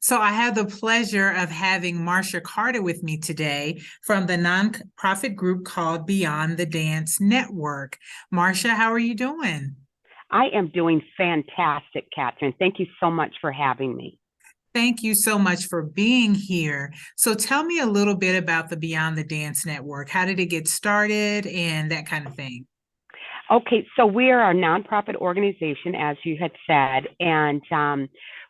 So I have the pleasure of having Marsha Carter with me today from the nonprofit group called Beyond the Dance Network. Marsha, how are you doing? I am doing fantastic, Katherine. Thank you so much for having me. Thank you so much for being here. So tell me a little bit about the Beyond the Dance Network. How did it get started and that kind of thing? Okay, so we are a nonprofit organization, as you had said, and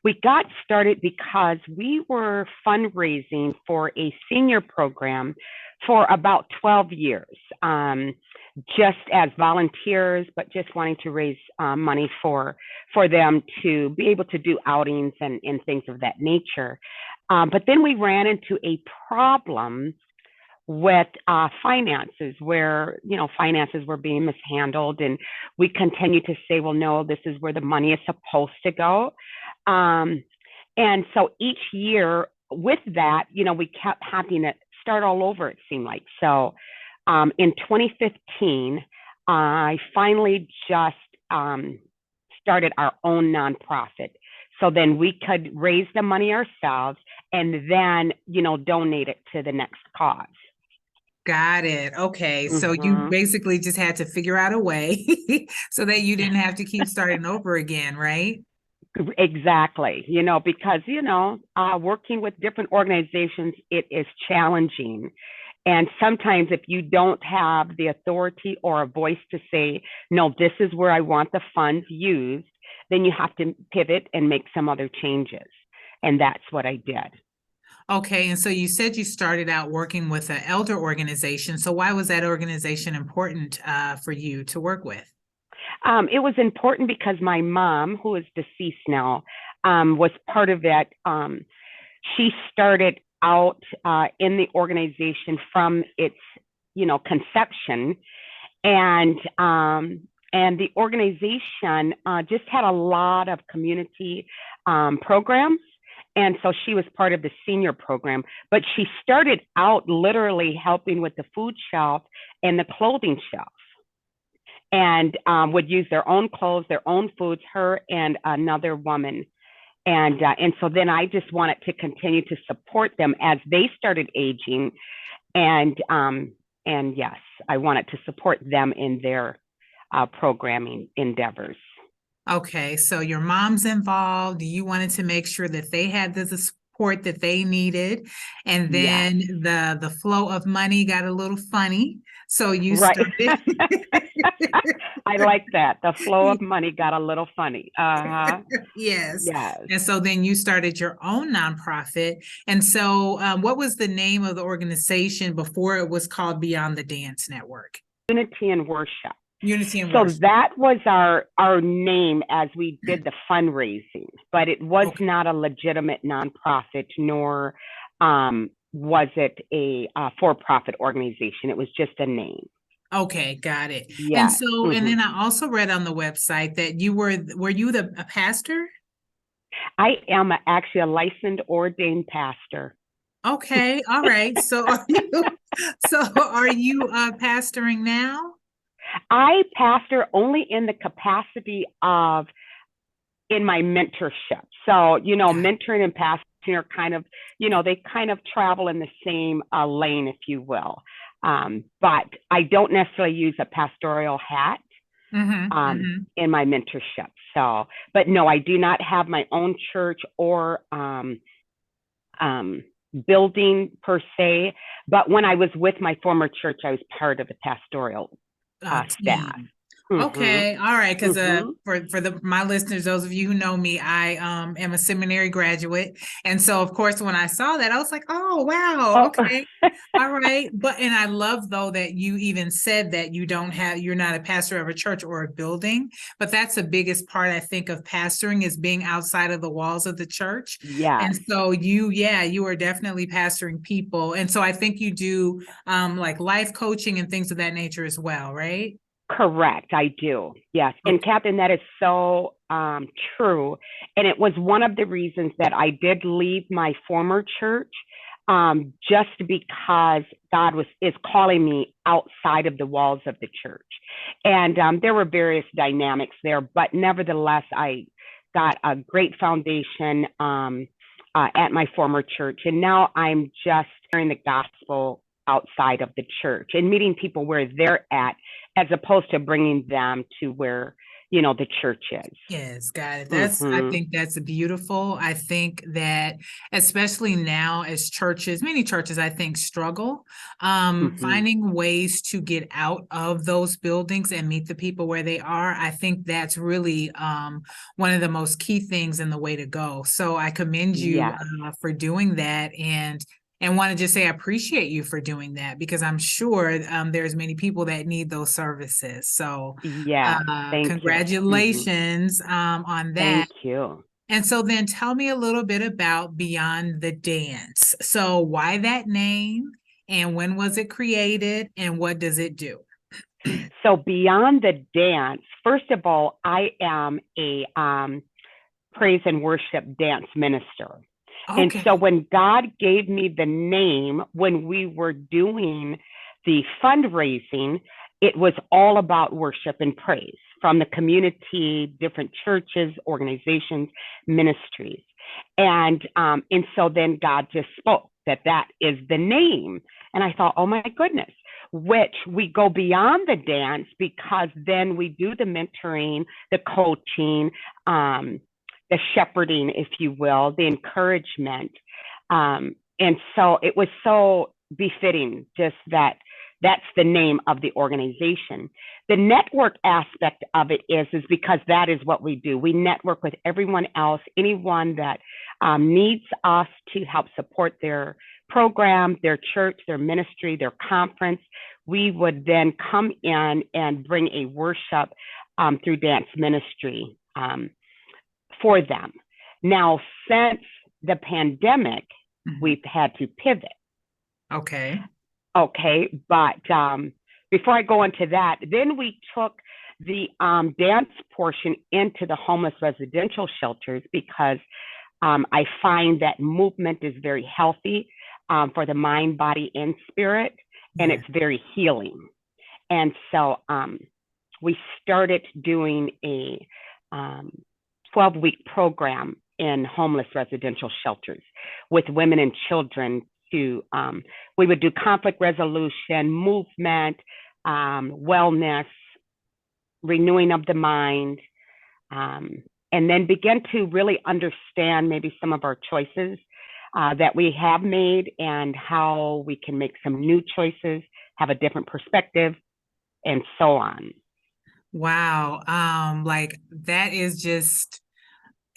we got started because we were fundraising for a senior program for about 12 years, just as volunteers, but just wanting to raise money for them to be able to do outings and things of that nature. But then we ran into a problem with finances where finances were being mishandled, and we continue to say, well, no, this is where the money is supposed to go. And so each year with that, we kept having to start all over, it seemed like. So in 2015, I finally just started our own nonprofit, so then we could raise the money ourselves and then donate it to the next cause. Got it. Okay. So you Mm-hmm. basically just had to figure out a way so that you didn't have to keep starting over again, right? Exactly. Because, working with different organizations, it is challenging. And sometimes if you don't have the authority or a voice to say, no, this is where I want the funds used, then you have to pivot and make some other changes. And that's what I did. Okay. And so you said you started out working with an elder organization. So why was that organization important for you to work with? It was important because my mom, who is deceased now, was part of that. She started out in the organization from its, conception, and the organization just had a lot of community programs. And so she was part of the senior program, but she started out literally helping with the food shelf and the clothing shelf, and would use their own clothes, their own foods, her and another woman. And so then I just wanted to continue to support them as they started aging. And yes, I wanted to support them in their programming endeavors. Okay. So your mom's involved. You wanted to make sure that they had the support that they needed. And Yes, then the flow of money got a little funny. So you right. started. I like that. The flow of money got a little funny. Uh-huh. Yes. Yes. And so then you started your own nonprofit. And so, what was the name of the organization before it was called Beyond the Dance Network? Unity and worship. Unity and So Worship. that was our name as we did the fundraising, but it was Okay. not a legitimate nonprofit, nor was it a for-profit organization. It was just a name. Okay, got it. And Yes. so, and Hmm. then I also read on the website that were you a pastor? I am actually a licensed ordained pastor. Okay, all right. So are you pastoring now? I pastor only in the capacity of in my mentorship. So, mentoring and pastoring are kind of, they kind of travel in the same lane, if you will. But I don't necessarily use a pastoral hat Mm-hmm, mm-hmm. in my mentorship. So, but no, I do not have my own church or building per se. But when I was with my former church, I was part of the pastoral staff. Team. Mm-hmm. Okay, all right. Because Mm-hmm. for my listeners, those of you who know me, I am a seminary graduate, and so of course when I saw that, I was like, oh wow, Oh, okay, all right. But and I love though that you even said that you're not a pastor of a church or a building, but that's the biggest part I think of pastoring is being outside of the walls of the church, and yes. so you are definitely pastoring people, and so I think you do like life coaching and things of that nature as well, right? Correct, I do. Yes. And Okay. Captain, that is so true. And it was one of the reasons that I did leave my former church, just because God is calling me outside of the walls of the church. And there were various dynamics there, but nevertheless, I got a great foundation at my former church. And now I'm just sharing the gospel outside of the church and meeting people where they're at, as opposed to bringing them to where, the church is. Yes, got it. I Mm-hmm. think that's beautiful. I think that especially now as churches, many churches, I think, struggle Mm-hmm. finding ways to get out of those buildings and meet the people where they are. I think that's really one of the most key things in the way to go. So I commend you Yes. for doing that, and want to just say I appreciate you for doing that, because I'm sure there's many people that need those services. So Yes. Thank you. Mm-hmm. congratulations on that. Thank you. And so then tell me a little bit about Beyond the Dance. So why that name, and when was it created, and what does it do? So Beyond the Dance, first of all, I am a praise and worship dance minister. And so Okay. when God gave me the name, when we were doing the fundraising, it was all about worship and praise from the community, different churches, organizations, ministries. And so then God just spoke that is the name. And I thought, oh my goodness, which we go beyond the dance, because then we do the mentoring, the coaching, the shepherding, if you will, the encouragement. And so it was so befitting, just that's the name of the organization. The network aspect of it is because that is what we do. We network with everyone else, anyone that needs us to help support their program, their church, their ministry, their conference. We would then come in and bring a worship through dance ministry for them. Now, since the pandemic, we've had to pivot. Okay. Okay, but before I go into that, then we took the dance portion into the homeless residential shelters, because I find that movement is very healthy for the mind, body, and spirit, and Yeah. it's very healing. And so we started doing a 12-week program in homeless residential shelters with women and children. We would do conflict resolution, movement, wellness, renewing of the mind, and then begin to really understand maybe some of our choices that we have made, and how we can make some new choices, have a different perspective, and so on. Wow. Like that is just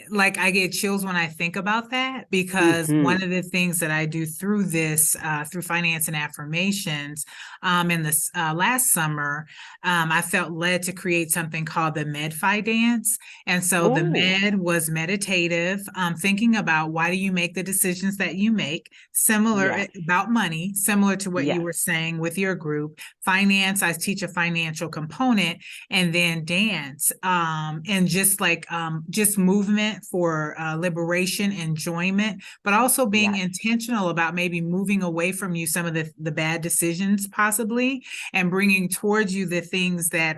like I get chills when I think about that, because Mm-hmm. one of the things that I do through this, through Finance and Affirmations, in this last summer, I felt led to create something called the Med-Fi dance. And so the Oh, med was meditative, thinking about why do you make the decisions that you make, similar yes, about money, similar to what you yes, were saying with your group. Finance, I teach a financial component, and then dance, and just movement for liberation, enjoyment, but also being yes, intentional about maybe moving away from you some of the bad decisions possibly, and bringing towards you the things that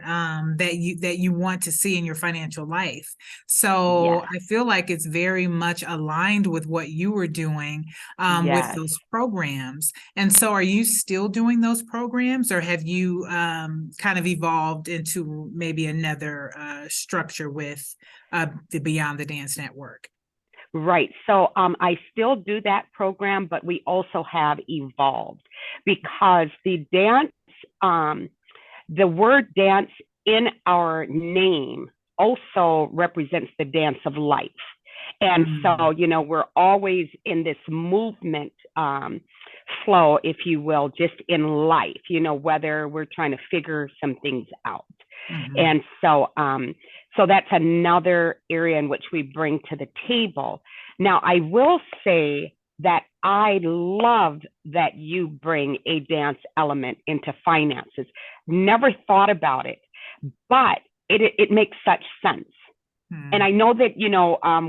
you want to see in your financial life. So yes, I feel like it's very much aligned with what you were doing with yes. those programs. And so are you still doing those programs, or have you kind of evolved into maybe another structure with the Beyond the Dance Network? Right. So I still do that program, but we also have evolved, because the word dance in our name also represents the dance of life. And Mm, so, we're always in this movement flow, if you will, just in life, whether we're trying to figure some things out. mhm. And so that's another area in which we bring to the table. Now, I will say that I love that you bring a dance element into finances. Never thought about it, but it makes such sense. And Mm. I know that,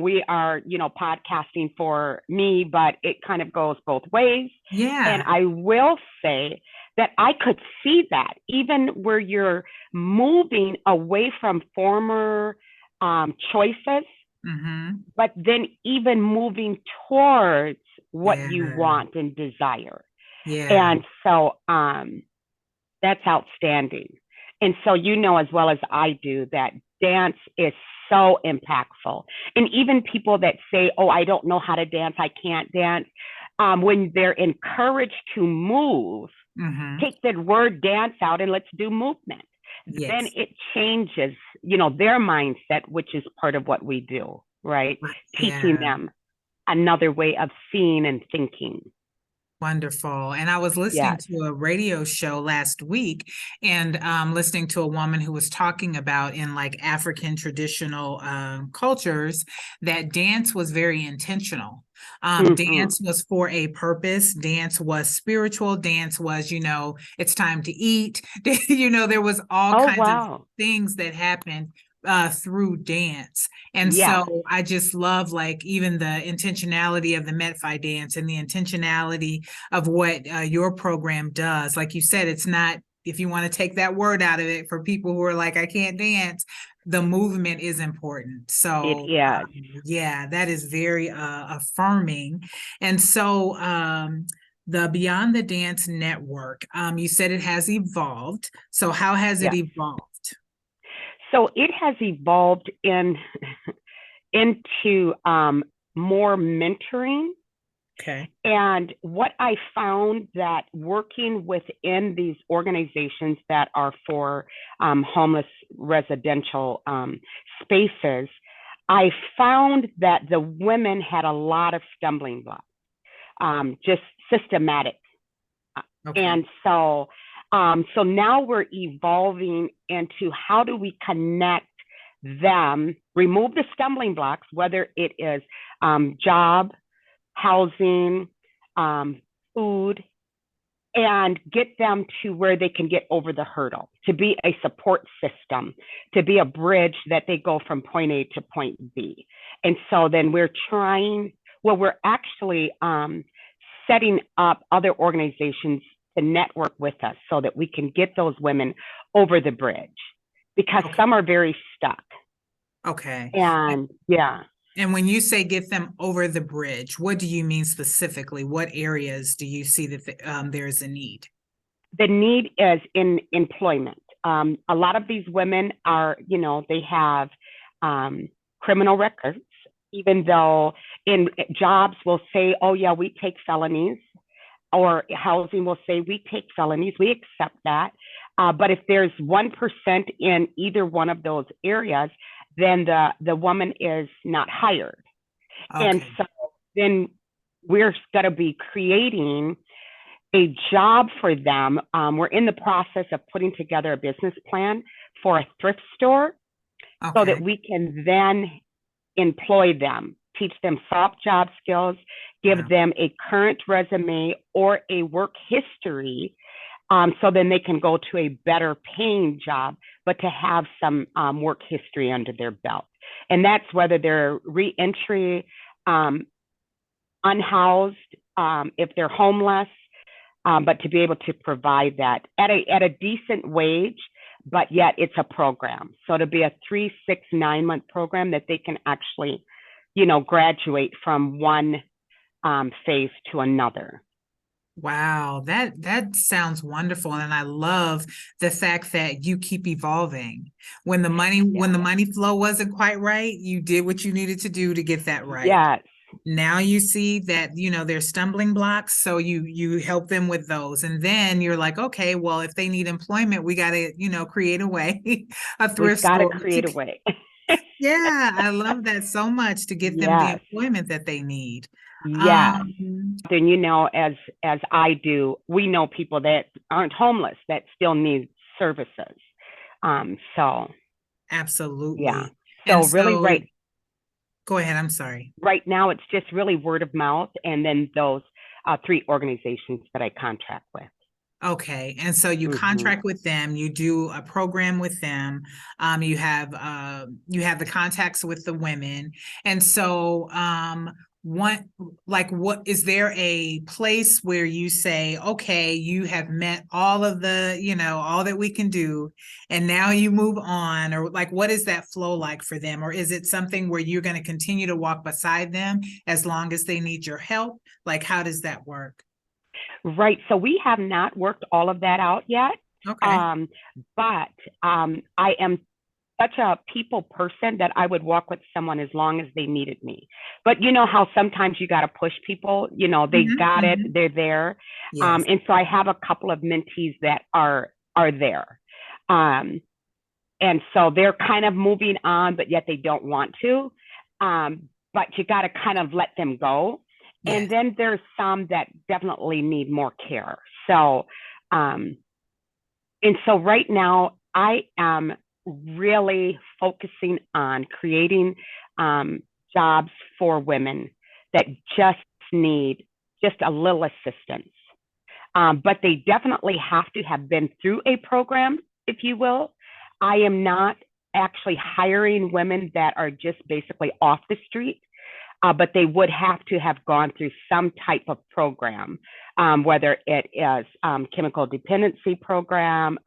we are, podcasting for me, but it kind of goes both ways. And Yeah. I will say that I could see that even where you're moving away from former choices but then even moving towards what you Yeah. want and desire. Yeah. And so that's outstanding. And so, you know, as well as I do, that dance is so impactful. And even people that say, oh, I don't know how to dance, I can't dance, when they're encouraged to move, take the word dance out and let's do movement. Then Yes. it changes, you know, their mindset, which is part of what we do, right? Teaching Yeah. them another way of seeing and thinking. Wonderful. And I was listening Yes. to a radio show last week and listening to a woman who was talking about in like African traditional cultures that dance was very intentional. Mm-hmm. Dance was for a purpose. Dance was spiritual. Dance was, you know, it's time to eat. You know, there was all Oh, kinds of wow. things that happened through dance. And Yes. so I just love like even the intentionality of the Met-Fi dance and the intentionality of what your program does. Like you said, it's not, if you want to take that word out of it for people who are like, I can't dance, the movement is important. It So is. yeah, that is very affirming. And so the Beyond the Dance Network, you said it has evolved. So how has it Yes. evolved? So it has evolved into more mentoring. Okay. And what I found that working within these organizations that are for homeless residential spaces, I found that the women had a lot of stumbling blocks, just systematic. Okay. And so, so now we're evolving into how do we connect them, remove the stumbling blocks, whether it is job, housing, food, and get them to where they can get over the hurdle, to be a support system, to be a bridge that they go from point A to point B. And so then we're trying, well, we're actually setting up other organizations to network with us so that we can get those women over the bridge, because Okay. some are very stuck. Okay. And yeah. And when you say get them over the bridge, what do you mean specifically? What areas do you see that there is a need? The need is in employment. A lot of these women are, you know, they have criminal records, even though in jobs will say, oh, yeah, we take felonies, or housing will say, we take felonies, we accept that. But if there's 1% in either one of those areas, then the woman is not hired. Okay. And so then we're going to be creating a job for them. We're in the process of putting together a business plan for a thrift store so that we can then employ them, teach them soft job skills, give them a current resume or a work history, so then they can go to a better paying job, but to have some work history under their belt. And that's whether they're reentry, unhoused, if they're homeless, but to be able to provide that at a decent wage, but yet it's a program. So to be a 3, 6, 9-month program that they can actually, you know, graduate from one phase to another. Wow, that sounds wonderful, and I love the fact that you keep evolving. When the money flow wasn't quite right, you did what you needed to do to get that right. Yes. Now you see that, you know, there's stumbling blocks, so you help them with those, and then you're like, okay, well, if they need employment, we got to, you know, create a way, a thrift We've got to store. create a way. Yeah, I love that so much, to get them the employment that they need. Yes. And you know, as I do, we know people that aren't homeless that still need services. So Absolutely. yeah. And So really, right. Go ahead. I'm sorry. Right now, it's just really word of mouth, and then those 3 organizations that I contract with. Okay. And so you contract with them, you do a program with them, you have the contacts with the women. And so what, like, what is there a place where you say, okay, you have met all of the, all that we can do, and now you move on? Or like, what is that flow like for them? Or is it something where you're going to continue to walk beside them as long as they need your help? Like, how does that work? Right. So we have not worked all of that out yet. Okay. But I am such a people person that I would walk with someone as long as they needed me. But you know how sometimes you got to push people, they Mhm, got it, mhm. they're there. Yes. And so I have a couple of mentees that are there. Um, and so they're kind of moving on, but yet they don't want to. But you got to kind of let them go. And Yes. then there's some that definitely need more care. So, um, and so right now I am really focusing on creating jobs for women that just need just a little assistance. But they definitely have to have been through a program, if you will. I am not actually hiring women that are just basically off the street, but they would have to have gone through some type of program, whether it is chemical dependency program,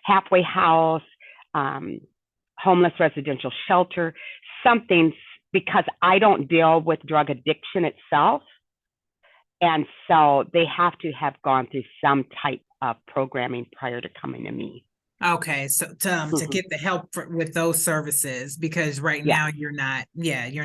halfway house, um, homeless residential shelter, something, because I don't deal with drug addiction itself. And so they have to have gone through some type of programming prior to coming to me. Okay, so to Mhm. get the help with those services, because right Yes, now you're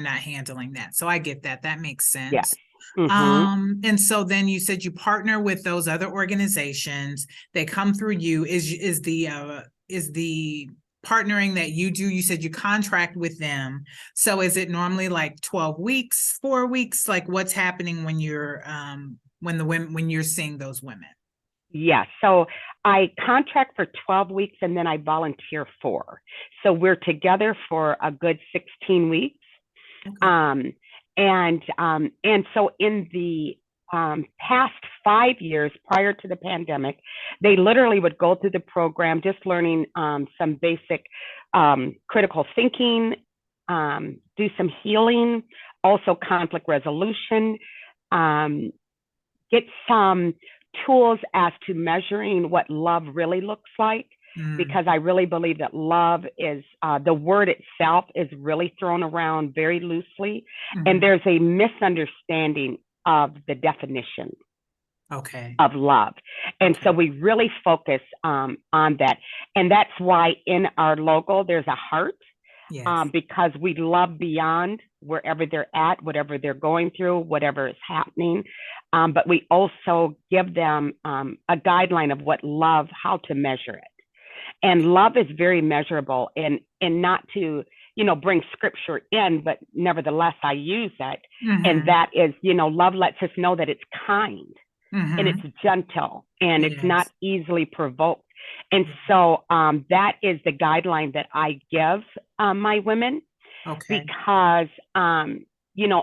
not handling that. So I get that. That makes yes. sense. Hmm. And so then you said you partner with those other organizations. They come through you. Is the partnering that you do, you said you contract with them. So is it normally like 12 weeks, 4 weeks? Like, what's happening when you're when you're seeing those women? Yes. So I contract for 12 weeks and then I volunteer for. So we're together for a good 16 weeks. Okay. Um, and so in the past 5 years prior to the pandemic, they literally would go through the program just learning some basic critical thinking, do some healing, also conflict resolution, um, get some tools as to measuring what love really looks like, Mm, because I really believe that love is the word itself is really thrown around very loosely, and mhm. there's a misunderstanding of the definition Okay. of love. And so Okay. we really focus on that. And that's why in our logo, there's a heart, Yes. because we love beyond wherever they're at, whatever they're going through, whatever is happening. But we also give them a guideline of what love, how to measure it. And love is very measurable, and not to, bring scripture in, but nevertheless, I use it. And Mhm. that is, love lets us know that it's kind and it's Mhm. gentle and it's not Yes. easily provoked. And Yeah. so that is the guideline that I give my women, Okay. because,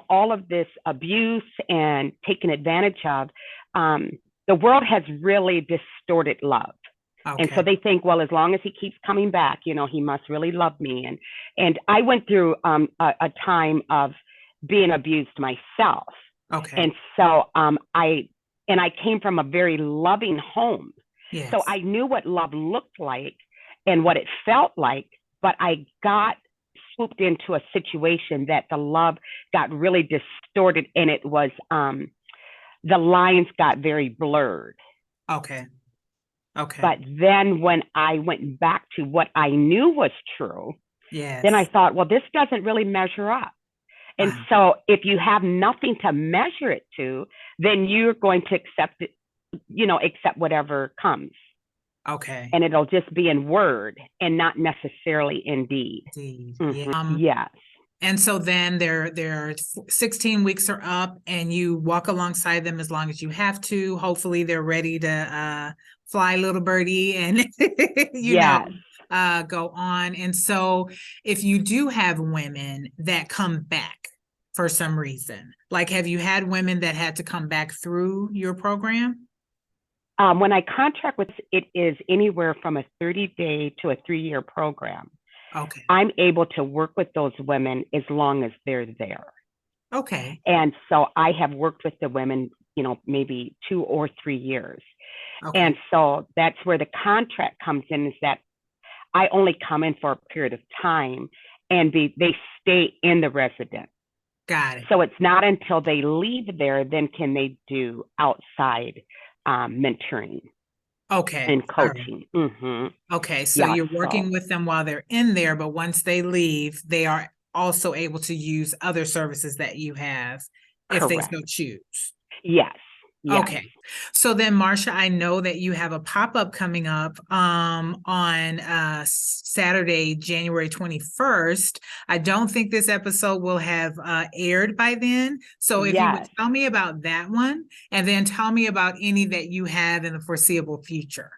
all of this abuse and taken advantage of, um, the world has really distorted love. And so Okay. they think, well, as long as he keeps coming back, he must really love me. And I went through a time of being abused myself. Okay. And so I came from a very loving home. So Yes. I knew what love looked like and what it felt like, but I got swooped into a situation that the love got really distorted, and it was the lines got very blurred. Okay. Okay. But then when I went back to what I knew was true, then I Yes. thought, well, this doesn't really measure up. And Uh, so if you have nothing to measure it to, then you're going to accept it, accept whatever comes. okay. And it'll just be in word and not necessarily in deed. Indeed. Yeah. Mm-hmm. Yes. And so then their 16 weeks are up, and you walk alongside them as long as you have to. Hopefully they're ready to fly, little birdie, and you know, Yes. go on. And so if you do have women that come back for some reason, like, have you had women that had to come back through your program? When I contract with, it is anywhere from a 30-day to a 3-year program. Okay. I'm able to work with those women as long as they're there. Okay. And so I have worked with the women, maybe 2 or 3 years. And Okay. so that's where the contract comes in, is that I only come in for a period of time, and they stay in the residence. Got it. So it's not until they leave there, then can they do outside mentoring Okay. and All right. coaching. Okay. So Yeah, you're so working with them while they're in there, but once they leave, they are also able to use other services that you have if they so correct. choose. Yes, yes, Okay. So then, Marsha, I know that you have a pop-up coming up on Saturday, January 21st. I don't think this episode will have aired by then. So if you would yes. tell me about that one, and then tell me about any that you have in the foreseeable future.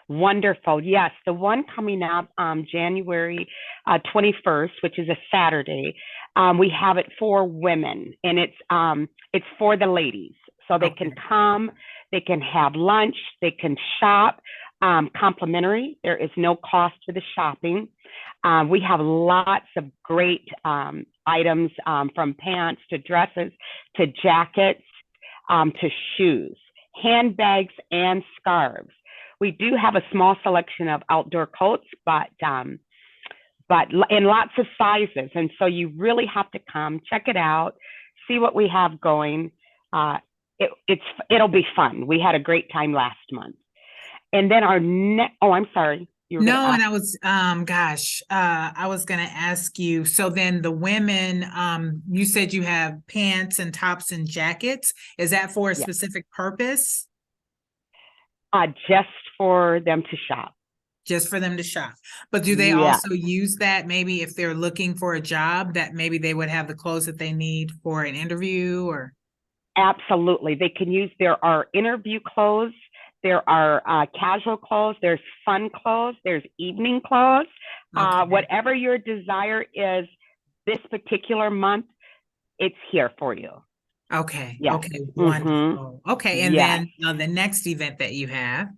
Wonderful. Yes, the one coming up January 21st, which is a Saturday, we have it for women, and it's for the ladies. So they can Okay. come, they can have lunch, they can shop, complimentary. There is no cost for the shopping. We have lots of great items, from pants to dresses to jackets, to shoes, handbags, and scarves. We do have a small selection of outdoor coats, but in lots of sizes. And so you really have to come check it out, see what we have going. It'll be fun. We had a great time last month. And then our next, oh, I'm sorry. You were going to No, and ask. I was, I was gonna ask you, so then the women, you said you have pants and tops and jackets. Is that for a Yeah, specific purpose? just for them to shop. Just for them to shop. But do they Yeah, also use that maybe if they're looking for a job, that maybe they would have the clothes that they need for an interview or? absolutely. They can use, there are interview clothes, there are casual clothes, there's fun clothes, there's evening clothes. Okay, Whatever your desire is this particular month, it's here for you. okay, Yes. okay, Mm-hmm. wonderful. Okay, and Yes. then the next event that you have.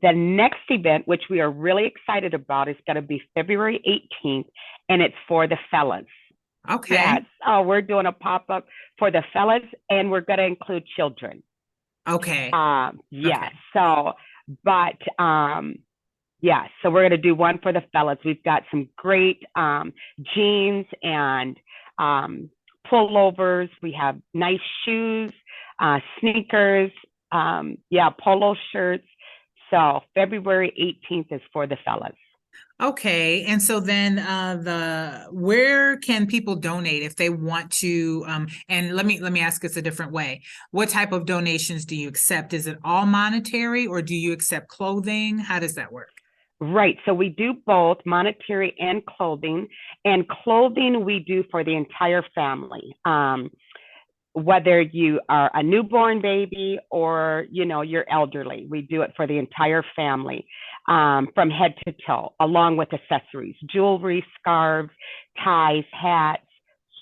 The next event, which we are really excited about, is going to be February 18th, and it's for the fellas. Okay, Yes. Oh, we're doing a pop up for the fellas, and we're going to include children. okay, Yes. okay. So, but yeah, so we're going to do one for the fellas. We've got some great jeans and pullovers. We have nice shoes, sneakers, yeah, polo shirts. So February 18th is for the fellas. Okay, and so then where can people donate if they want to and let me ask this a different way. What type of donations do you accept? Is it all monetary or do you accept clothing? How does that work? Right. So we do both monetary and clothing. And clothing we do for the entire family. Whether you are a newborn baby or you're elderly, we do it for the entire family, from head to toe, along with accessories, jewelry, scarves, ties, hats,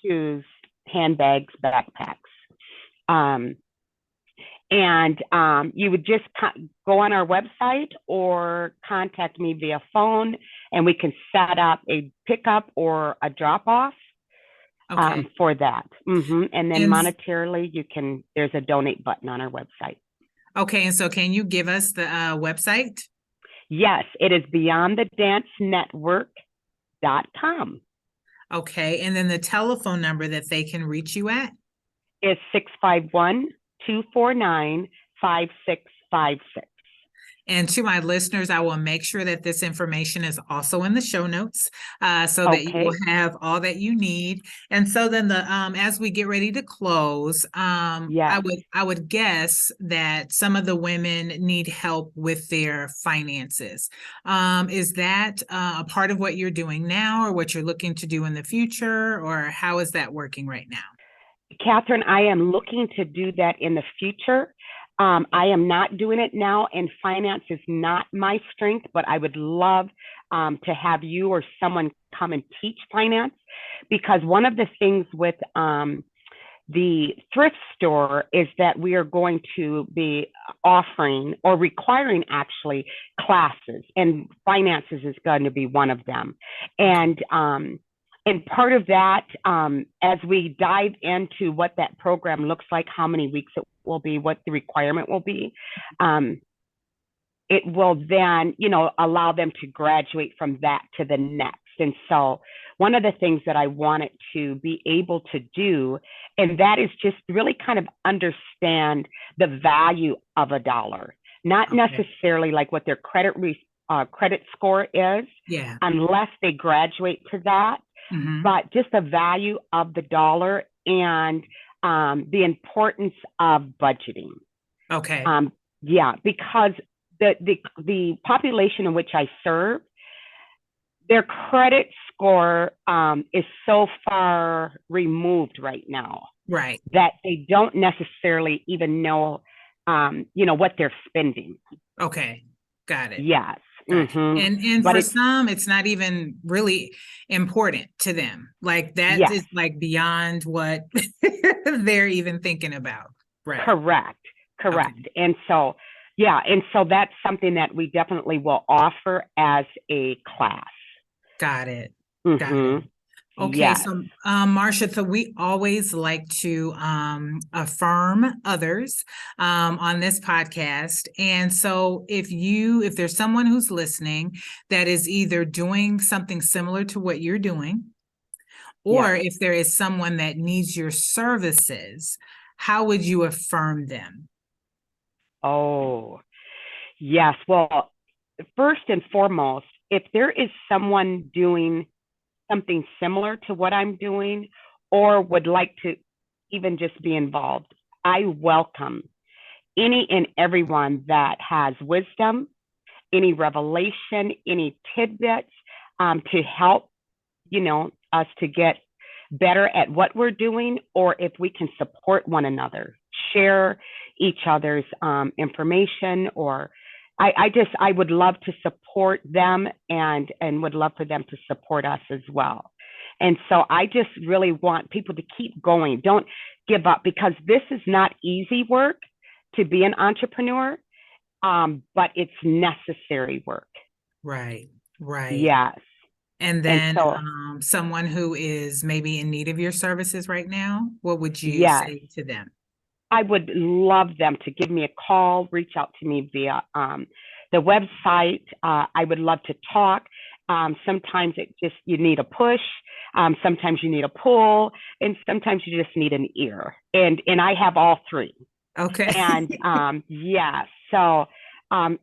shoes, handbags, backpacks. um, and you would just go on our website or contact me via phone, and we can set up a pickup or a drop off Okay. for that. And then And monetarily, there's a donate button on our website. okay, and so can you give us the website? Yes, it is beyondthedancenetwork.com. Okay, and then the telephone number that they can reach you at? Is 651-249-5656. And to my listeners, I will make sure that this information is also in the show notes, so that you will Okay. have all that you need. And so then as we get ready to close, Yes. I would guess that some of the women need help with their finances. Is that a part of what you're doing now, or what you're looking to do in the future, or how is that working right now? Katherine, I am looking to do that in the future. I am not doing it now, and finance is not my strength, but I would love to have you or someone come and teach finance, because one of the things with the thrift store is that we are going to be offering or requiring actually classes, and finances is going to be one of them. Okay. And And part of that, as we dive into what that program looks like, how many weeks it will be, what the requirement will be, it will then, allow them to graduate from that to the next. And so one of the things that I wanted to be able to do, and that is just really kind of understand the value of a dollar, not necessarily like what their credit score is, unless they graduate to that, but just the value of the dollar and the importance of budgeting. Okay. Because the population in which I serve, their credit score is so far removed right now, right, that they don't necessarily even know, what they're spending. Okay, got it. Yes. Gotcha. And But for some, it's not even really important to them. Like that is like beyond what they're even thinking about. Right. Correct. Okay. And so, that's something that we definitely will offer as a class. Got it. Got it. Okay, so Marsha, so we always like to affirm others on this podcast. And so if there's someone who's listening that is either doing something similar to what you're doing, or if there is someone that needs your services, how would you affirm them? Oh, yes. Well, first and foremost, if there is someone doing something similar to what I'm doing, or would like to even just be involved, I welcome any and everyone that has wisdom, any revelation, any tidbits to help, us to get better at what we're doing, or if we can support one another, share each other's information, or I would love to support them and would love for them to support us as well. And so I just really want people to keep going. Don't give up, because this is not easy work to be an entrepreneur, but it's necessary work. Right. Yes. And then someone who is maybe in need of your services right now, what would you say to them? I would love them to give me a call, reach out to me via the website. I would love to talk. Sometimes you need a push. Sometimes you need a pull, and sometimes you just need an ear. And I have all three. Okay. And so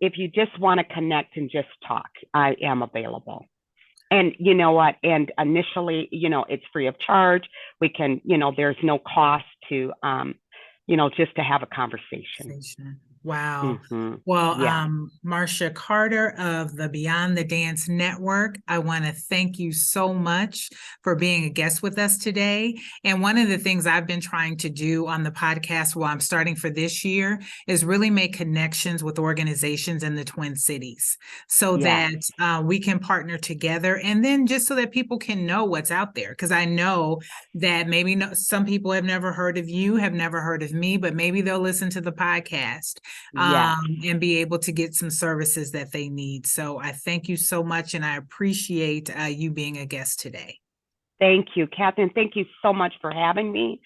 if you just want to connect and just talk, I am available. And you know what? And initially, it's free of charge. We can, there's no cost to just to have a conversation. Wow. Well, Marsha Carter of the Beyond the Dance Network, I want to thank you so much for being a guest with us today. And one of the things I've been trying to do on the podcast, I'm starting for this year, is really make connections with organizations in the Twin Cities so that we can partner together, and then just so that people can know what's out there. Because I know that maybe some people have never heard of you, have never heard of me, but maybe they'll listen to the podcast and be able to get some services that they need. So I thank you so much, and I appreciate you being a guest today. Thank you, Katherine. Thank you so much for having me.